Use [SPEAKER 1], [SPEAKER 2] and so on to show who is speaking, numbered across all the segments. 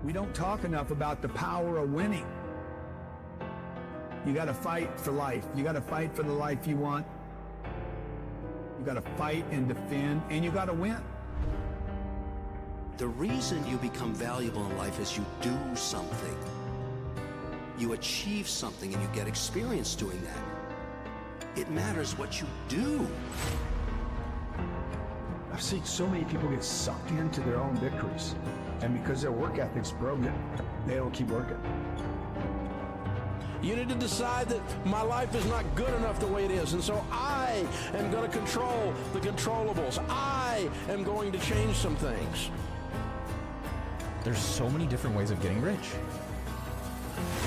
[SPEAKER 1] We don't talk enough about the power of winning. You got to fight for life. You got to fight for the life you want. You got to fight and defend, and you got to win.
[SPEAKER 2] The reason you become valuable in life is you do something. You achieve something and you get experience doing that. It matters what you do.
[SPEAKER 1] I've seen so many people get sucked into their own victories. And because their work ethic's broken, they don't keep working.
[SPEAKER 3] You need to decide that my life is not good enough the way it is, and so I am going to control the controllables. I am going to change some things.
[SPEAKER 4] There's so many different ways of getting rich.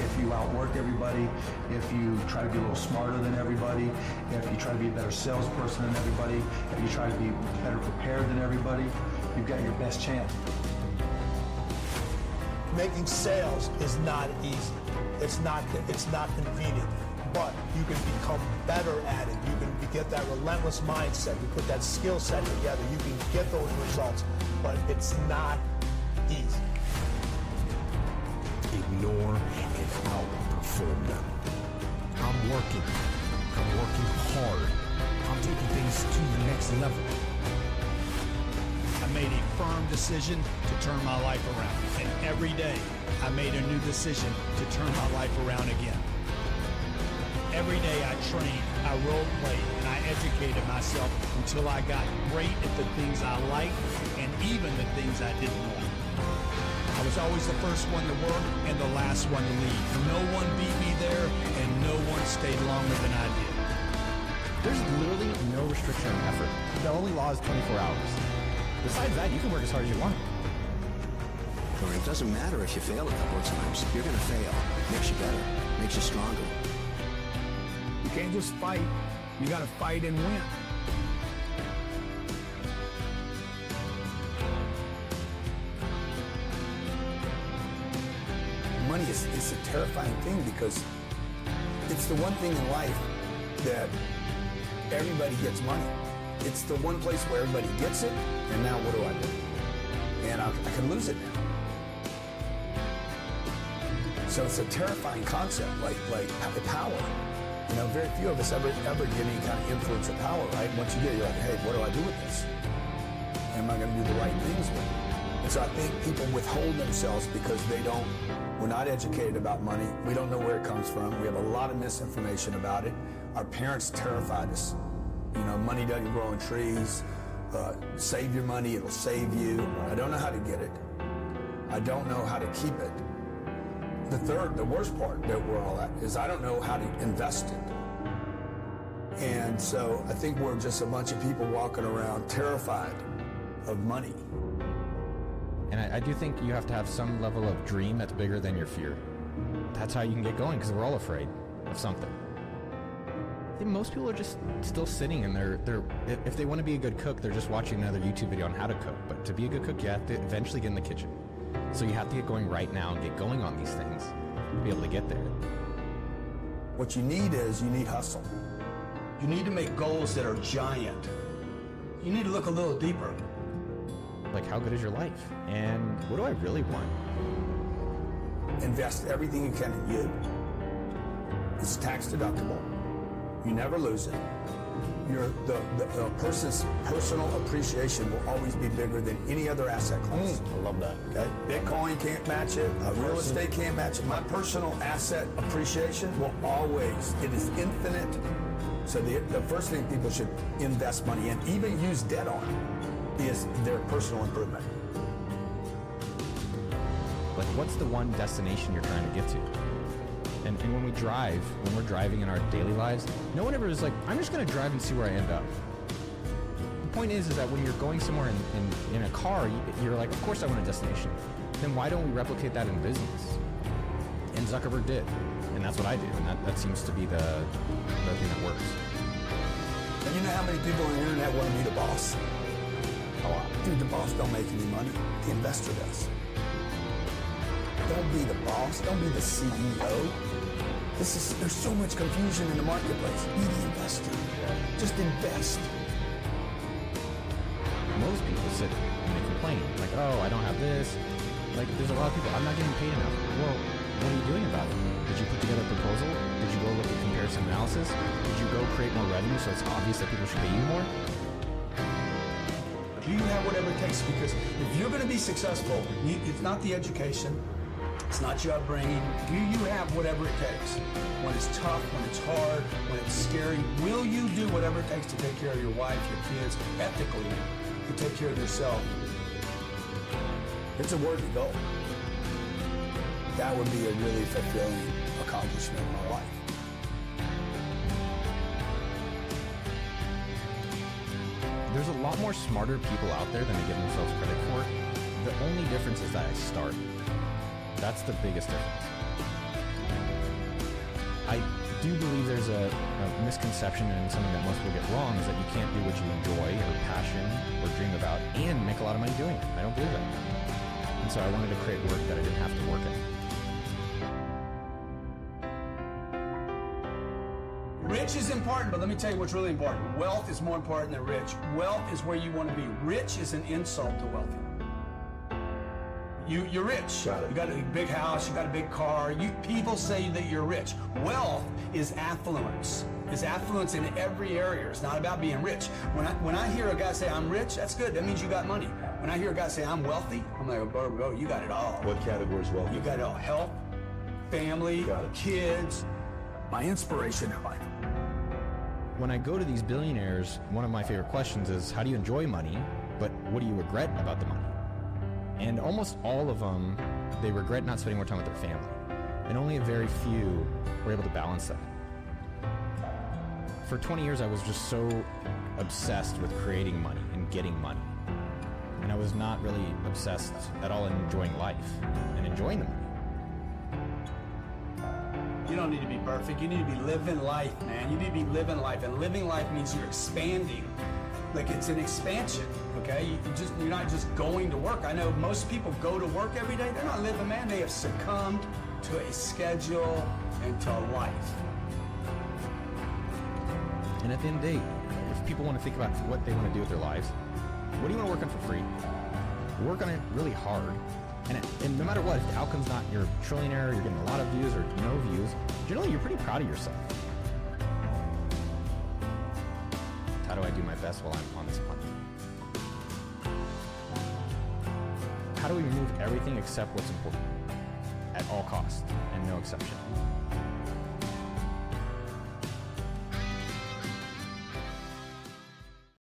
[SPEAKER 5] If you outwork everybody, if you try to be a little smarter than everybody, if you try to be a better salesperson than everybody, if you try to be better prepared than everybody, you've got your best chance.
[SPEAKER 6] Making sales is not easy. It's not convenient, but you can become better at it. You can get that relentless mindset. You put that skill set together. You can get those results, but it's not easy.
[SPEAKER 7] Ignore and outperform them. I'm working hard. I'm taking things to the next level.
[SPEAKER 8] I made a firm decision to turn my life around. And every day, I made a new decision to turn my life around again. Every day I trained, I role played, and I educated myself until I got great at the things I liked and even the things I didn't like. I was always the first one to work and the last one to leave. No one beat me there, and no one stayed longer than I did.
[SPEAKER 4] There's literally no restriction on effort. The only law is 24 hours. Besides that, you can work as hard as you want.
[SPEAKER 2] Or it doesn't matter if you fail a couple of times. You're going to fail. Makes you better. Makes you stronger.
[SPEAKER 1] You can't just fight. You got to fight and win. Money is a terrifying thing because it's the one thing in life that everybody gets money. It's the one place where everybody gets it, and now what do I do? And I can lose it now. So it's a terrifying concept, like power. You know, very few of us ever get any kind of influence or power, right? Once you get it, you're like, hey, what do I do with this? Am I going to do the right things with it? And so I think people withhold themselves because we're not educated about money. We don't know where it comes from. We have a lot of misinformation about it. Our parents terrified us. You know, money doesn't grow on trees. Save your money, it'll save you. I don't know how to get it. I don't know how to keep it. The worst part that we're all at is I don't know how to invest it. And so I think we're just a bunch of people walking around terrified of money.
[SPEAKER 4] And I do think you have to have some level of dream that's bigger than your fear. That's how you can get going, because we're all afraid of something. I think most people are just still sitting and if they want to be a good cook, they're just watching another YouTube video on how to cook. But to be a good cook, you have to eventually get in the kitchen. So you have to get going right now and get going on these things to be able to get there.
[SPEAKER 1] What you need is hustle. You need to make goals that are giant. You need to look a little deeper.
[SPEAKER 4] Like, how good is your life? And what do I really want?
[SPEAKER 1] Invest everything you can in you. It's tax deductible. You never lose it. The person's personal appreciation will always be bigger than any other asset class.
[SPEAKER 6] I love that.
[SPEAKER 1] Okay? Bitcoin can't match it. Real estate can't match it. My personal asset appreciation will always, it is infinite. So the first thing people should invest money in, even use debt on, is their personal improvement.
[SPEAKER 4] Like, what's the one destination you're trying to get to? And when we're driving in our daily lives, no one ever is like, I'm just going to drive and see where I end up. The point is that when you're going somewhere in a car, you're like, of course I want a destination. Then why don't we replicate that in business? And Zuckerberg did. And that's what I do. And that seems to be the thing that works.
[SPEAKER 1] And you know how many people on the internet want to be the boss?
[SPEAKER 4] A lot.
[SPEAKER 1] Dude, the boss don't make any money. The investor does. Don't be the boss. Don't be the CEO. There's so much confusion in the marketplace. Be the investor. Just invest.
[SPEAKER 4] Most people sit and they complain, like, oh, I don't have this. Like, there's a lot of people, I'm not getting paid enough. Well, what are you doing about it? Did you put together a proposal? Did you go look at comparison analysis? Did you go create more revenue so it's obvious that people should pay you more?
[SPEAKER 1] Do you have whatever it takes? Because if you're going to be successful, it's not the education, it's not your upbringing. Do you have whatever it takes? When it's tough, when it's hard, when it's scary, will you do whatever it takes to take care of your wife, your kids, ethically, to take care of yourself? It's a worthy goal. That would be a really fulfilling accomplishment in my life.
[SPEAKER 4] There's a lot more smarter people out there than they give themselves credit for. The only difference is that I start. That's the biggest difference. I do believe there's a misconception and something that most people get wrong is that you can't do what you enjoy or passion or dream about and make a lot of money doing it. I don't believe that. And so I wanted to create work that I didn't have to work in.
[SPEAKER 1] Rich is important, but let me tell you what's really important. Wealth is more important than rich. Wealth is where you want to be. Rich is an insult to wealthy. You're rich.
[SPEAKER 6] Got it.
[SPEAKER 1] You got a big house, you got a big car. People say that you're rich. Wealth is affluence. It's affluence in every area. It's not about being rich. When I hear a guy say, I'm rich, that's good. That means you got money. When I hear a guy say, I'm wealthy, I'm like, bro, you got it all.
[SPEAKER 6] What category is wealthy?
[SPEAKER 1] You got it all. Health, family, kids. My inspiration in life.
[SPEAKER 4] When I go to these billionaires, one of my favorite questions is, how do you enjoy money, but what do you regret about the money? And almost all of them, they regret not spending more time with their family. And only a very few were able to balance that. For 20 years, I was just so obsessed with creating money and getting money. And I was not really obsessed at all in enjoying life and enjoying the money.
[SPEAKER 1] You don't need to be perfect. You need to be living life, man. You need to be living life. And living life means you're expanding. Like, it's an expansion, okay? You're not just going to work. I know most people go to work every day. They're not living, man. They have succumbed to a schedule and to life.
[SPEAKER 4] And at the end of the day, if people want to think about what they want to do with their lives, what do you want to work on for free? Work on it really hard. And no matter what, if the outcome's not you're a trillionaire, you're getting a lot of views or no views, generally you're pretty proud of yourself. How do I do my best while I'm on this hunt? How do we remove everything except what's important at all costs and no exception?